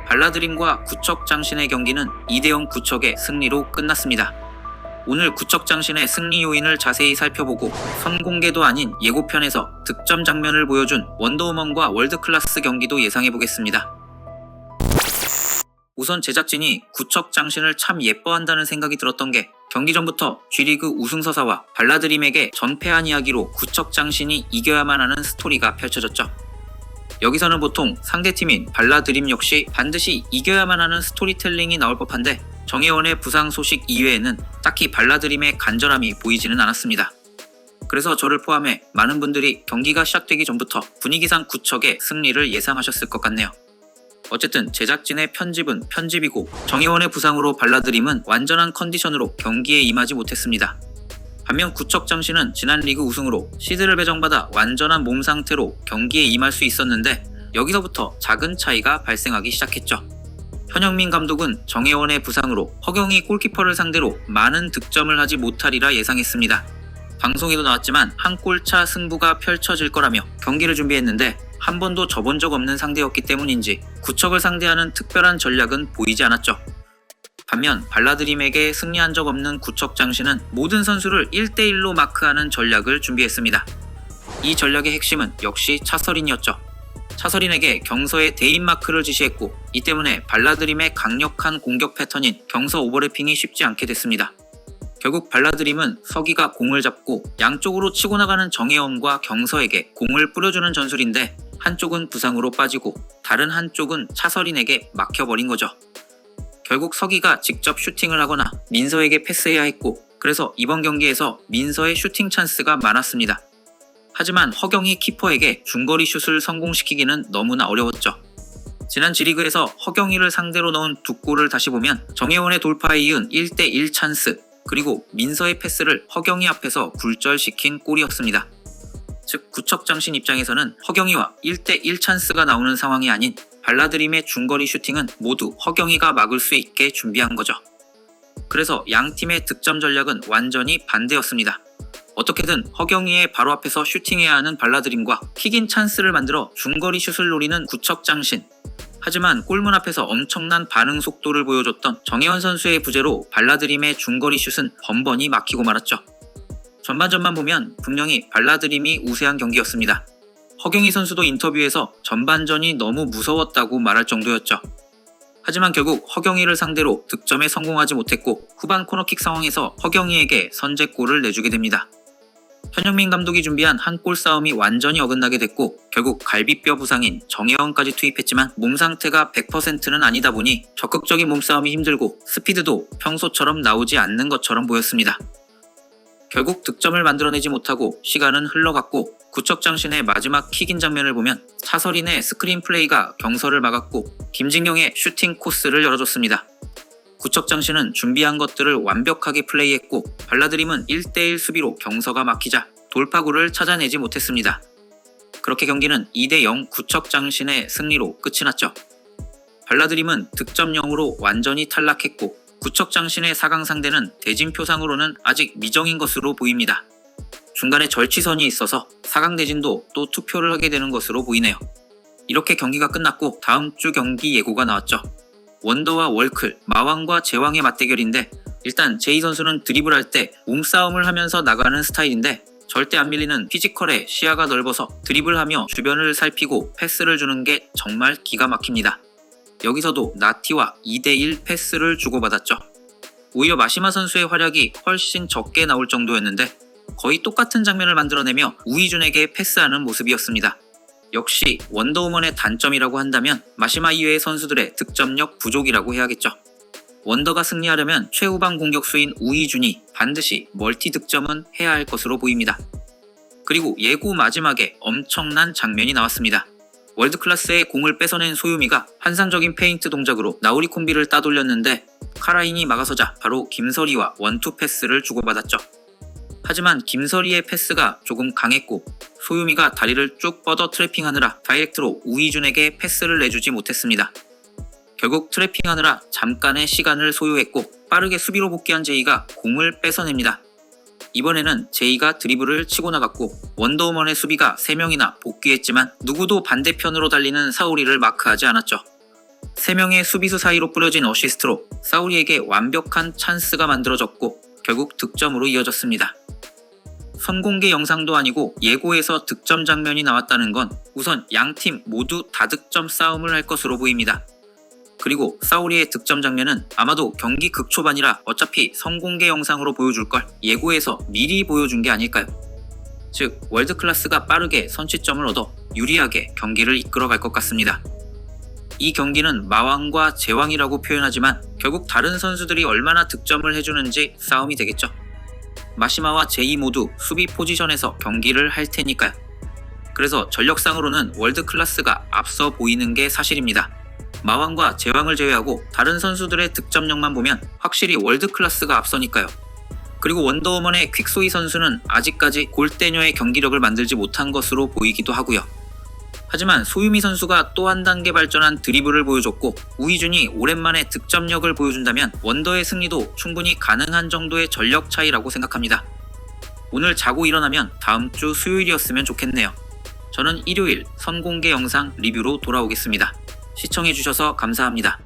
발라드림과 구척장신의 경기는 2대0 구척의 승리로 끝났습니다. 오늘 구척장신의 승리 요인을 자세히 살펴보고 선공개도 아닌 예고편에서 득점 장면을 보여준 원더우먼과 월드클래스 경기도 예상해보겠습니다. 우선 제작진이 구척장신을 참 예뻐한다는 생각이 들었던 게 경기 전부터 G리그 우승서사와 발라드림에게 전패한 이야기로 구척장신이 이겨야만 하는 스토리가 펼쳐졌죠. 여기서는 보통 상대팀인 발라드림 역시 반드시 이겨야만 하는 스토리텔링이 나올 법한데 정혜원의 부상 소식 이외에는 딱히 발라드림의 간절함이 보이지는 않았습니다. 그래서 저를 포함해 많은 분들이 경기가 시작되기 전부터 분위기상 구척의 승리를 예상하셨을 것 같네요. 어쨌든 제작진의 편집은 편집이고 정혜원의 부상으로 발라드림은 완전한 컨디션으로 경기에 임하지 못했습니다. 반면 구척장신은 지난 리그 우승으로 시드를 배정받아 완전한 몸 상태로 경기에 임할 수 있었는데 여기서부터 작은 차이가 발생하기 시작했죠. 현영민 감독은 정혜원의 부상으로 허경희 골키퍼를 상대로 많은 득점을 하지 못하리라 예상했습니다. 방송에도 나왔지만 한 골차 승부가 펼쳐질 거라며 경기를 준비했는데 한 번도 져본 적 없는 상대였기 때문인지 구척을 상대하는 특별한 전략은 보이지 않았죠. 반면 발라드림에게 승리한 적 없는 구척장신은 모든 선수를 1대1로 마크하는 전략을 준비했습니다. 이 전략의 핵심은 역시 차서린이었죠. 차서린에게 경서의 대인 마크를 지시했고 이 때문에 발라드림의 강력한 공격 패턴인 경서 오버래핑이 쉽지 않게 됐습니다. 결국 발라드림은 서기가 공을 잡고 양쪽으로 치고 나가는 정혜원과 경서에게 공을 뿌려주는 전술인데 한쪽은 부상으로 빠지고 다른 한쪽은 차서린에게 막혀버린 거죠. 결국 서기가 직접 슈팅을 하거나 민서에게 패스해야 했고 그래서 이번 경기에서 민서의 슈팅 찬스가 많았습니다. 하지만 허경희 키퍼에게 중거리 슛을 성공시키기는 너무나 어려웠죠. 지난 G리그에서 허경희를 상대로 넣은 두 골을 다시 보면 정혜원의 돌파에 이은 1대1 찬스 그리고 민서의 패스를 허경희 앞에서 굴절시킨 골이었습니다. 즉 구척장신 입장에서는 허경희와 1대1 찬스가 나오는 상황이 아닌 발라드림의 중거리 슈팅은 모두 허경희가 막을 수 있게 준비한 거죠. 그래서 양 팀의 득점 전략은 완전히 반대였습니다. 어떻게든 허경희의 바로 앞에서 슈팅해야 하는 발라드림과 킥인 찬스를 만들어 중거리 슛을 노리는 구척장신. 하지만 골문 앞에서 엄청난 반응 속도를 보여줬던 정혜원 선수의 부재로 발라드림의 중거리 슛은 번번이 막히고 말았죠. 전반전만 보면 분명히 발라드림이 우세한 경기였습니다. 허경희 선수도 인터뷰에서 전반전이 너무 무서웠다고 말할 정도였죠. 하지만 결국 허경희를 상대로 득점에 성공하지 못했고 후반 코너킥 상황에서 허경희에게 선제골을 내주게 됩니다. 현영민 감독이 준비한 한 골 싸움이 완전히 어긋나게 됐고 결국 갈비뼈 부상인 정혜원까지 투입했지만 몸 상태가 100%는 아니다 보니 적극적인 몸싸움이 힘들고 스피드도 평소처럼 나오지 않는 것처럼 보였습니다. 결국 득점을 만들어내지 못하고 시간은 흘러갔고 구척장신의 마지막 킥인 장면을 보면 차서린의 스크린 플레이가 경서를 막았고 김진경의 슈팅 코스를 열어줬습니다. 구척장신은 준비한 것들을 완벽하게 플레이했고 발라드림은 1대1 수비로 경서가 막히자 돌파구를 찾아내지 못했습니다. 그렇게 경기는 2대0 구척장신의 승리로 끝이 났죠. 발라드림은 득점 0으로 완전히 탈락했고 구척장신의 4강 상대는 대진표상으로는 아직 미정인 것으로 보입니다. 중간에 절취선이 있어서 4강 대진도 또 투표를 하게 되는 것으로 보이네요. 이렇게 경기가 끝났고 다음 주 경기 예고가 나왔죠. 원더와 월클, 마왕과 제왕의 맞대결인데 일단 제이 선수는 드리블할 때 몸싸움을 하면서 나가는 스타일인데 절대 안 밀리는 피지컬에 시야가 넓어서 드리블하며 주변을 살피고 패스를 주는 게 정말 기가 막힙니다. 여기서도 나티와 2대1 패스를 주고받았죠. 오히려 마시마 선수의 활약이 훨씬 적게 나올 정도였는데 거의 똑같은 장면을 만들어내며 우이준에게 패스하는 모습이었습니다. 역시 원더우먼의 단점이라고 한다면 마시마 이외의 선수들의 득점력 부족이라고 해야겠죠. 원더가 승리하려면 최후방 공격수인 우이준이 반드시 멀티 득점은 해야 할 것으로 보입니다. 그리고 예고 마지막에 엄청난 장면이 나왔습니다. 월드클래스의 공을 뺏어낸 소유미가 환상적인 페인트 동작으로 나우리 콤비를 따돌렸는데 카라인이 막아서자 바로 김설이와 원투 패스를 주고받았죠. 하지만 김설이의 패스가 조금 강했고 소유미가 다리를 쭉 뻗어 트래핑하느라 다이렉트로 우이준에게 패스를 내주지 못했습니다. 결국 트래핑하느라 잠깐의 시간을 소요했고 빠르게 수비로 복귀한 제이가 공을 뺏어냅니다. 이번에는 제이가 드리블을 치고 나갔고 원더우먼의 수비가 3명이나 복귀했지만 누구도 반대편으로 달리는 사우리를 마크하지 않았죠. 3명의 수비수 사이로 뿌려진 어시스트로 사우리에게 완벽한 찬스가 만들어졌고 결국 득점으로 이어졌습니다. 선공개 영상도 아니고 예고에서 득점 장면이 나왔다는 건 우선 양팀 모두 다득점 싸움을 할 것으로 보입니다. 그리고 사우리의 득점 장면은 아마도 경기 극초반이라 어차피 선공개 영상으로 보여줄 걸 예고에서 미리 보여준 게 아닐까요? 즉 월드클래스가 빠르게 선취점을 얻어 유리하게 경기를 이끌어갈 것 같습니다. 이 경기는 마왕과 제왕이라고 표현하지만 결국 다른 선수들이 얼마나 득점을 해주는지 싸움이 되겠죠. 마시마와 제이 모두 수비 포지션에서 경기를 할 테니까요. 그래서 전력상으로는 월드클래스가 앞서 보이는 게 사실입니다. 마왕과 제왕을 제외하고 다른 선수들의 득점력만 보면 확실히 월드클래스가 앞서니까요. 그리고 원더우먼의 퀵소이 선수는 아직까지 골대녀의 경기력을 만들지 못한 것으로 보이기도 하고요. 하지만 소유미 선수가 또 한 단계 발전한 드리블을 보여줬고 우이준이 오랜만에 득점력을 보여준다면 원더의 승리도 충분히 가능한 정도의 전력 차이라고 생각합니다. 오늘 자고 일어나면 다음 주 수요일이었으면 좋겠네요. 저는 일요일 선공개 영상 리뷰로 돌아오겠습니다. 시청해주셔서 감사합니다.